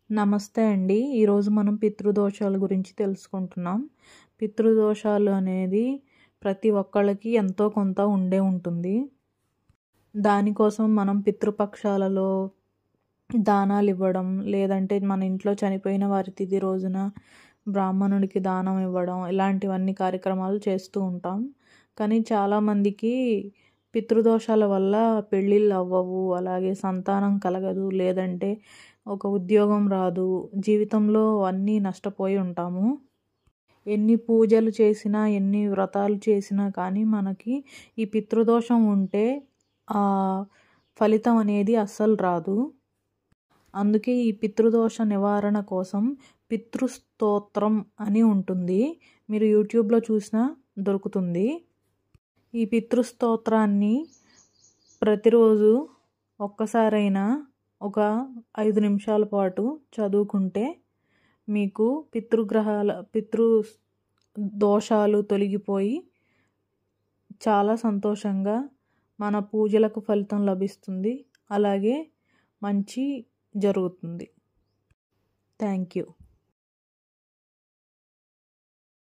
నమస్తే అండి. ఈరోజు మనం పితృదోషాల గురించి తెలుసుకుంటున్నాం. పితృదోషాలు అనేది ప్రతి ఒక్కళ్ళకి ఎంతో కొంత ఉండే ఉంటుంది. దానికోసం మనం పితృపక్షాలలో దానాలు ఇవ్వడం, లేదంటే మన ఇంట్లో చనిపోయిన వారి తిథి రోజున బ్రాహ్మణుడికి దానం ఇవ్వడం, ఇలాంటివన్నీ కార్యక్రమాలు చేస్తూ ఉంటాం. కానీ చాలామందికి పితృదోషాల వల్ల పెళ్ళిళ్ళు అవ్వవు, అలాగే సంతానం కలగదు, లేదంటే ఒక ఉద్యోగం రాదు, జీవితంలో అన్నీ నష్టపోయి ఉంటాము. ఎన్ని పూజలు చేసినా, ఎన్ని వ్రతాలు చేసినా కానీ మనకి ఈ పితృదోషం ఉంటే ఆ ఫలితం అనేది అస్సలు రాదు. అందుకే ఈ పితృదోష నివారణ కోసం పితృస్తోత్రం అని ఉంటుంది. మీరు యూట్యూబ్లో చూసినా దొరుకుతుంది. ఈ పితృస్తోత్రాన్ని ప్రతిరోజు ఒక్కసారైనా ఒక 5 నిమిషాల పాటు చదువుకుంటే మీకు పితృ దోషాలు తొలగిపోయి చాలా సంతోషంగా మన పూజలకు ఫలితం లభిస్తుంది. అలాగే మంచి జరుగుతుంది. Thank you.